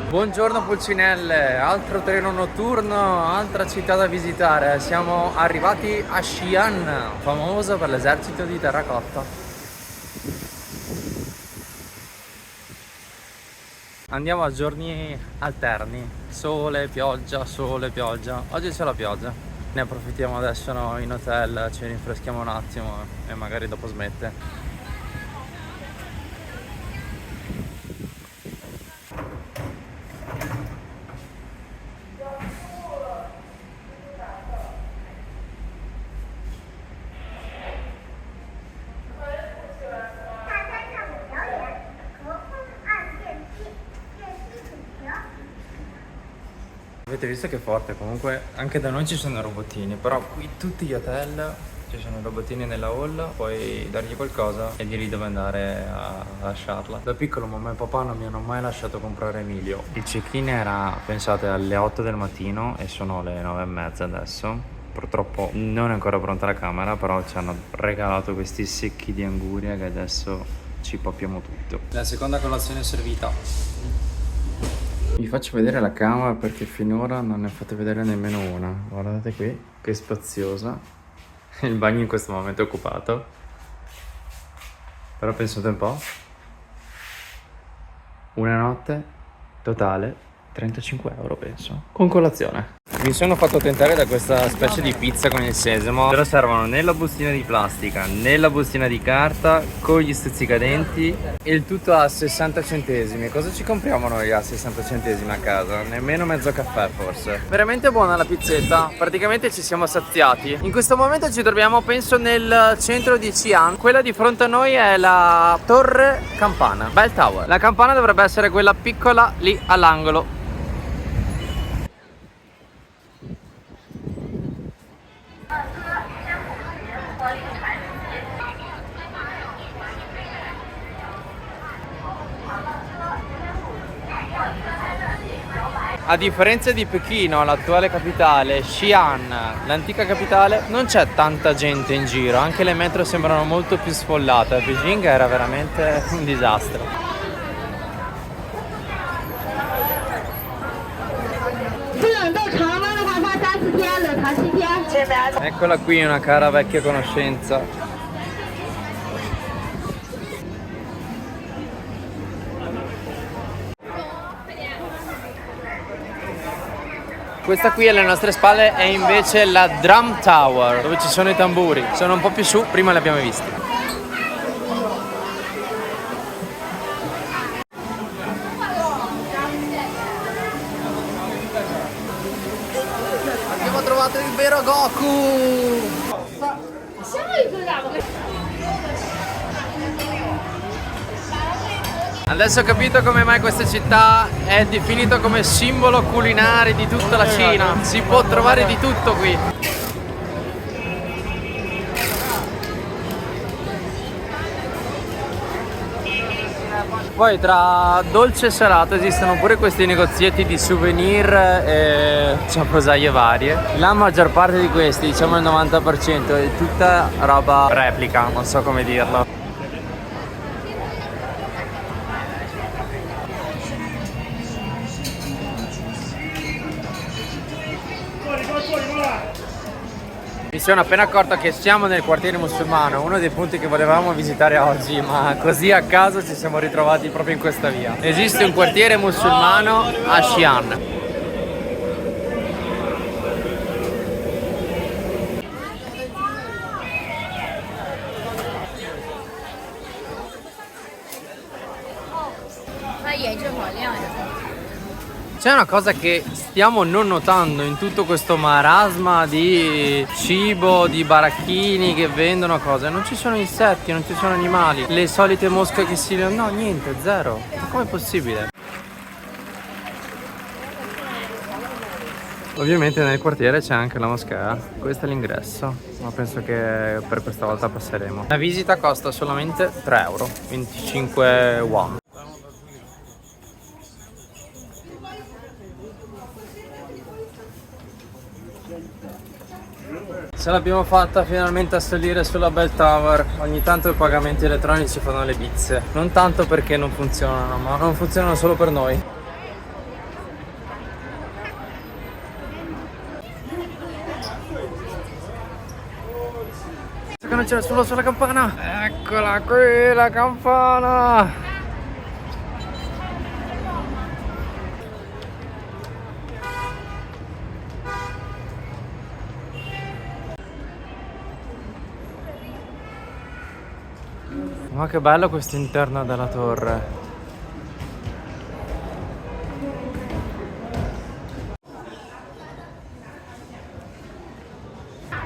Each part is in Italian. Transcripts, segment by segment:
Buongiorno Pulcinelle, altro treno notturno, altra città da visitare. Siamo arrivati a Xi'an, famoso per l'esercito di terracotta. Andiamo a giorni alterni, sole, pioggia, sole, pioggia. Oggi c'è la pioggia. Ne approfittiamo adesso in hotel, ci rinfreschiamo un attimo e magari dopo smette. Avete visto che forte? Comunque anche da noi ci sono i robottini, però qui tutti gli hotel ci sono i robottini nella hall, puoi dargli qualcosa e dirgli dove andare a lasciarla. Da piccolo mamma e papà non mi hanno mai lasciato comprare Emilio. Il check-in era, pensate, alle 8 del mattino e sono le 9:30 adesso. Purtroppo non è ancora pronta la camera, però ci hanno regalato questi secchi di anguria che adesso ci pappiamo tutto. La seconda colazione è servita. Vi faccio vedere la camera perché finora non ne ho fatte vedere nemmeno una. Guardate qui, che spaziosa. Il bagno in questo momento è occupato. Però pensate un po'. Una notte totale 35 euro penso. Con colazione. Mi sono fatto tentare da questa specie di pizza con il sesamo. Però servono né la bustina di plastica né la bustina di carta con gli stuzzicadenti e il tutto a 60 centesimi. Cosa ci compriamo noi a 60 centesimi a casa? Nemmeno mezzo caffè forse. Veramente buona la pizzetta. Praticamente ci siamo saziati. In questo momento ci troviamo penso nel centro di Xi'an. Quella di fronte a noi è la Torre Campana, Bell Tower. La campana dovrebbe essere quella piccola lì all'angolo. A differenza di Pechino, l'attuale capitale, Xi'an, l'antica capitale, non c'è tanta gente in giro, anche le metro sembrano molto più sfollate. A Beijing era veramente un disastro. Eccola qui una cara vecchia conoscenza. Questa qui alle nostre spalle è invece la Drum Tower, dove ci sono i tamburi. Sono un po' più su, prima li abbiamo visti. Abbiamo trovato il vero Goku! Adesso ho capito come mai questa città è definita come simbolo culinario di tutta la Cina. Si può trovare di tutto qui. Poi tra dolce e salato esistono pure questi negozietti di souvenir e ciabasaie varie. La maggior parte di questi, diciamo il 90%, è tutta roba replica, non so come dirlo. Mi sono appena accorto che siamo nel quartiere musulmano, uno dei punti che volevamo visitare oggi, ma così a caso ci siamo ritrovati proprio in questa via. Esiste un quartiere musulmano a Xi'an. C'è una cosa che stiamo non notando in tutto questo marasma di cibo, di baracchini che vendono cose. Non ci sono insetti, non ci sono animali. Le solite mosche che si... No, niente, zero. Ma com'è possibile? Ovviamente nel quartiere c'è anche la moschea. Questo è l'ingresso. ma penso che per questa volta passeremo. La visita costa solamente 3 euro, 25 won. Ce l'abbiamo fatta finalmente a salire sulla Bell Tower. Ogni tanto i pagamenti elettronici fanno le bizze. Non tanto perché non funzionano, ma non funzionano solo per noi. Che non c'è nessuno sulla campana. Eccola qui la campana. Ma che bello questo interno della torre.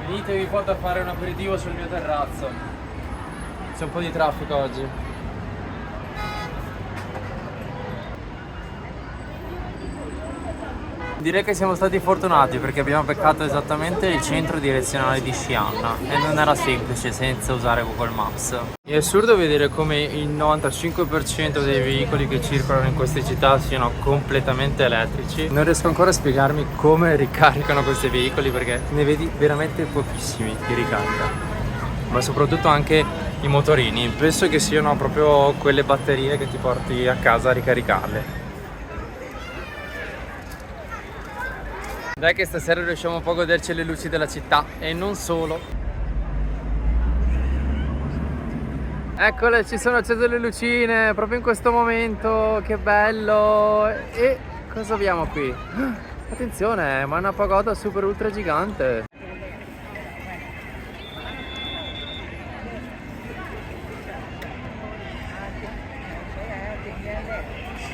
Venite, vi porto a fare un aperitivo sul mio terrazzo. C'è un po' di traffico oggi. Direi che siamo stati fortunati perché abbiamo beccato esattamente il centro direzionale di Xi'an e non era semplice senza usare Google Maps. È assurdo vedere come il 95% dei veicoli che circolano in queste città siano completamente elettrici. Non riesco ancora a spiegarmi come ricaricano questi veicoli perché ne vedi veramente pochissimi di ricarica. Ma soprattutto anche i motorini, penso che siano proprio quelle batterie che ti porti a casa a ricaricarle. Dai che stasera riusciamo un po' a goderci le luci della città e non solo. Eccole, ci sono accese le lucine proprio in questo momento, che bello! E cosa abbiamo qui? Attenzione, ma è una pagoda super ultra gigante.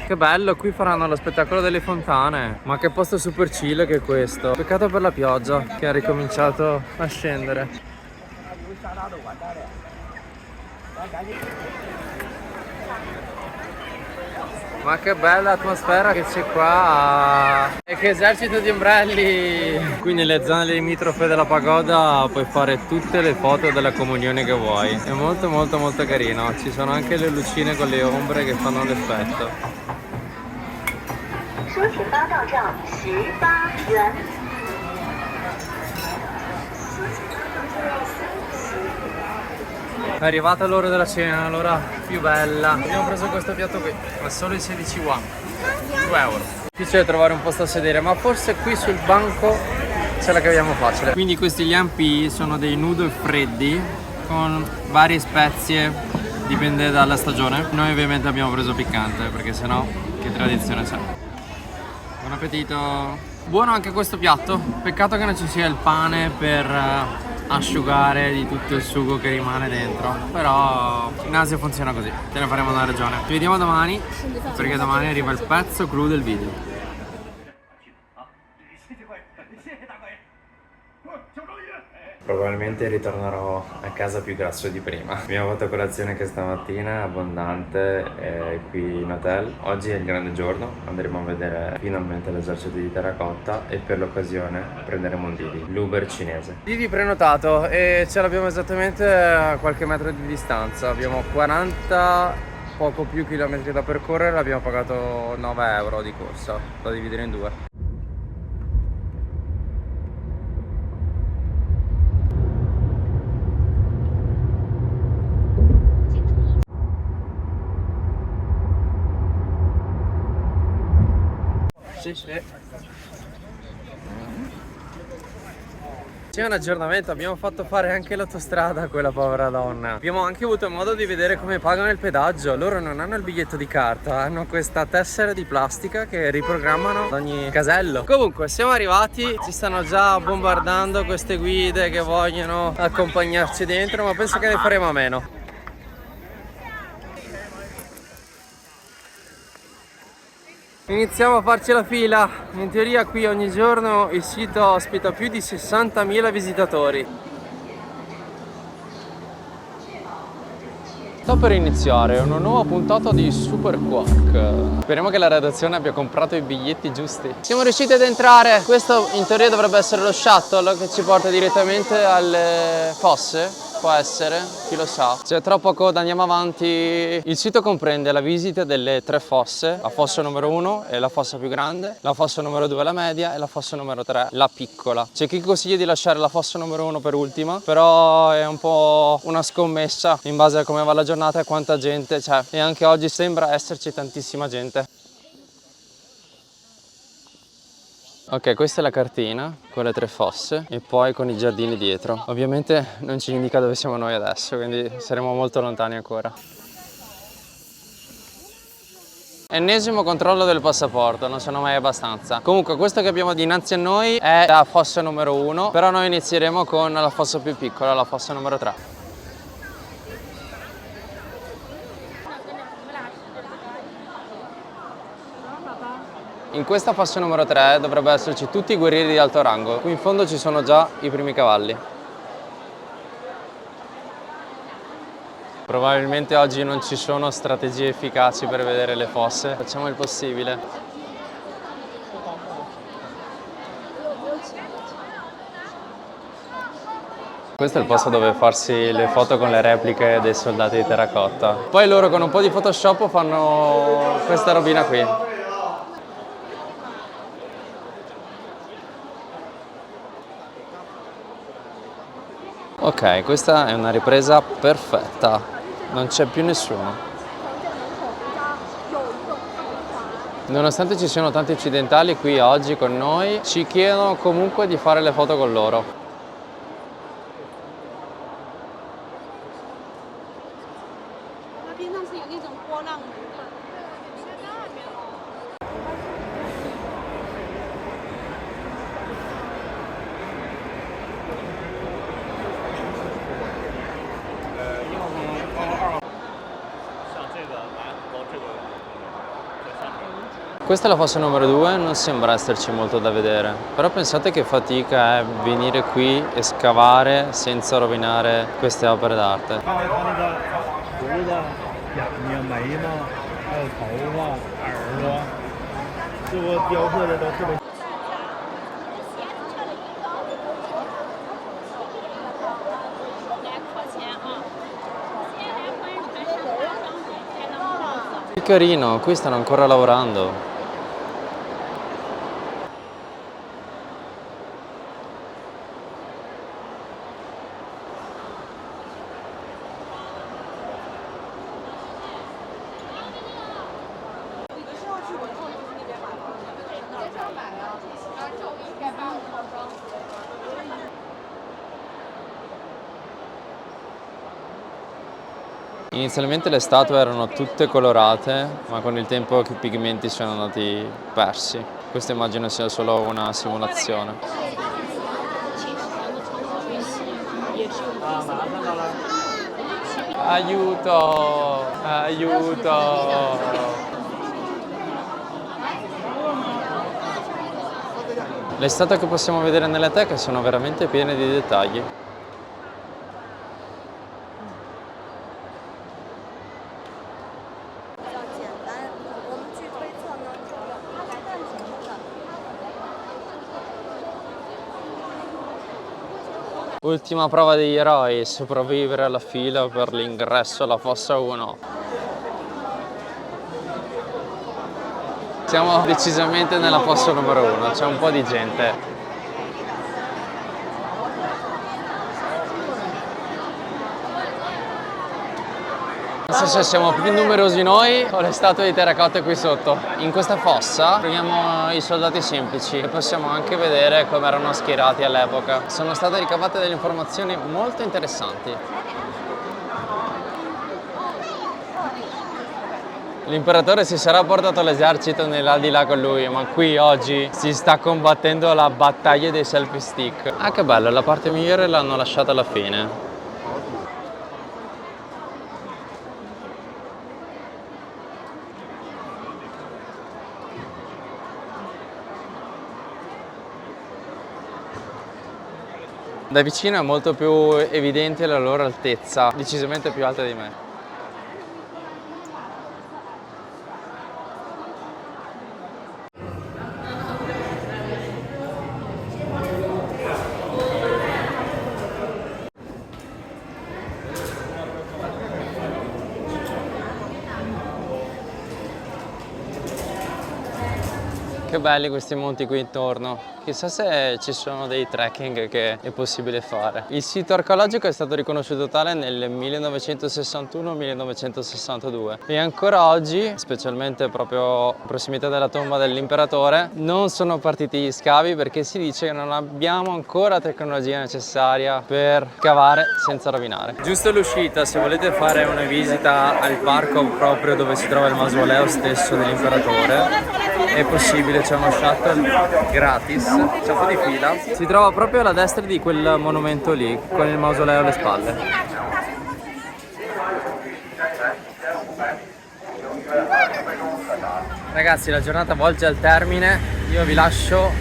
Che bello, qui faranno lo spettacolo delle fontane. Ma che posto super chill che è questo. Peccato per la pioggia che ha ricominciato a scendere. Ma che bella atmosfera che c'è qua. E che esercito di ombrelli. Qui nelle zone limitrofe della pagoda puoi fare tutte le foto della comunione che vuoi. È molto molto molto carino. Ci sono anche le lucine con le ombre che fanno l'effetto. 收钱包到账18元。 È arrivata l'ora della cena, l'ora più bella. Abbiamo preso questo piatto qui, ma solo i 16 won, 2 euro. Difficile trovare un posto a sedere, ma forse qui sul banco ce la caviamo facile. Quindi questi liampi sono dei noodle freddi con varie spezie, dipende dalla stagione. Noi ovviamente abbiamo preso piccante perché sennò che tradizione c'è. Buon appetito! Buono anche questo piatto, peccato che non ci sia il pane per asciugare di tutto il sugo che rimane dentro, però in Asia funziona così, te ne faremo una ragione. Ci vediamo domani perché domani arriva il pezzo clou del video. Probabilmente ritornerò a casa più grasso di prima. Abbiamo fatto colazione anche stamattina, abbondante, qui in hotel. Oggi è il grande giorno, andremo a vedere finalmente l'esercito di terracotta e per l'occasione prenderemo un Didi, l'Uber cinese. Didi prenotato e ce l'abbiamo esattamente a qualche metro di distanza. Abbiamo 40, poco più chilometri da percorrere, abbiamo pagato 9 euro di corsa, da dividere in due. C'è un aggiornamento, abbiamo fatto fare anche l'autostrada a quella povera donna. Abbiamo anche avuto modo di vedere come pagano il pedaggio. Loro non hanno il biglietto di carta, hanno questa tessera di plastica che riprogrammano ad ogni casello. Comunque siamo arrivati, ci stanno già bombardando queste guide che vogliono accompagnarci dentro, ma penso che ne faremo a meno. Iniziamo a farci la fila. In teoria qui ogni giorno il sito ospita più di 60.000 visitatori. Sto per iniziare una nuova puntata di Super Quark. Speriamo che la redazione abbia comprato i biglietti giusti. Siamo riusciti ad entrare. Questo in teoria dovrebbe essere lo shuttle che ci porta direttamente alle fosse. Può essere, chi lo sa. C'è troppa coda, andiamo avanti. Il sito comprende la visita delle 3 fosse. La fossa numero 1 è la fossa più grande, la fossa numero 2 è la media e la fossa numero 3 la piccola. C'è chi consiglia di lasciare la fossa numero 1 per ultima, però è un po' una scommessa in base a come va la giornata e quanta gente c'è. E anche oggi sembra esserci tantissima gente. Ok, questa è la cartina con le 3 fosse e poi con i giardini dietro. Ovviamente non ci indica dove siamo noi adesso, quindi saremo molto lontani ancora. Ennesimo controllo del passaporto, non sono mai abbastanza. Comunque questo che abbiamo dinanzi a noi è la fossa numero 1, però noi inizieremo con la fossa più piccola, la fossa numero 3. In questa fossa numero 3 dovrebbe esserci tutti i guerrieri di alto rango. Qui in fondo ci sono già i primi cavalli. Probabilmente oggi non ci sono strategie efficaci per vedere le fosse. Facciamo il possibile. Questo è il posto dove farsi le foto con le repliche dei soldati di terracotta. Poi loro con un po' di Photoshop fanno questa robina qui. Ok, questa è una ripresa perfetta, non c'è più nessuno. Nonostante ci siano tanti occidentali qui oggi con noi, ci chiedono comunque di fare le foto con loro. Questa è la fossa numero 2, non sembra esserci molto da vedere, però pensate che fatica è venire qui e scavare senza rovinare queste opere d'arte. Che carino, qui stanno ancora lavorando. Inizialmente le statue erano tutte colorate, ma con il tempo i pigmenti sono andati persi. Questo immagino sia solo una simulazione. Aiuto! Aiuto! Le statue che possiamo vedere nelle teche sono veramente piene di dettagli. Ultima prova degli eroi, sopravvivere alla fila per l'ingresso alla fossa 1. Siamo decisamente nella fossa numero 1, c'è un po' di gente. Non so se siamo più numerosi noi o le statue di terracotta qui sotto. In questa fossa troviamo i soldati semplici e possiamo anche vedere come erano schierati all'epoca. Sono state ricavate delle informazioni molto interessanti. L'imperatore si sarà portato l'esercito nell'aldilà con lui, ma qui oggi si sta combattendo la battaglia dei selfie stick. Ah, che bello, la parte migliore l'hanno lasciata alla fine. Da vicino è molto più evidente la loro altezza, decisamente più alta di me. che belli questi monti qui intorno. Chissà se ci sono dei trekking che è possibile fare. Il sito archeologico è stato riconosciuto tale nel 1961-1962 e ancora oggi, specialmente proprio in prossimità della tomba dell'imperatore, non sono partiti gli scavi perché si dice che non abbiamo ancora la tecnologia necessaria per cavare senza rovinare. Giusto l'uscita, se volete fare una visita al parco proprio dove si trova il mausoleo stesso dell'imperatore, è possibile, c'è uno shuttle gratis, c'è un po' di fila. Si trova proprio alla destra di quel monumento lì, con il mausoleo alle spalle. Ragazzi, la giornata volge al termine, io vi lascio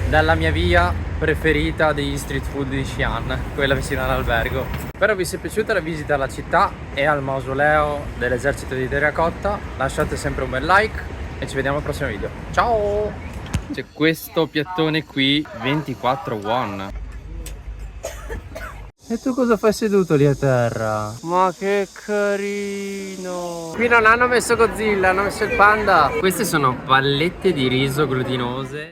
dalla mia via preferita degli street food di Xi'an, quella vicina all'albergo. Spero vi sia piaciuta la visita alla città e al mausoleo dell'esercito di terracotta. Lasciate sempre un bel like e ci vediamo al prossimo video. Ciao! C'è questo piattone qui, 24 won. E tu cosa fai seduto lì a terra? Ma che carino! Qui non hanno messo Godzilla, hanno messo il panda. Queste sono pallette di riso glutinose.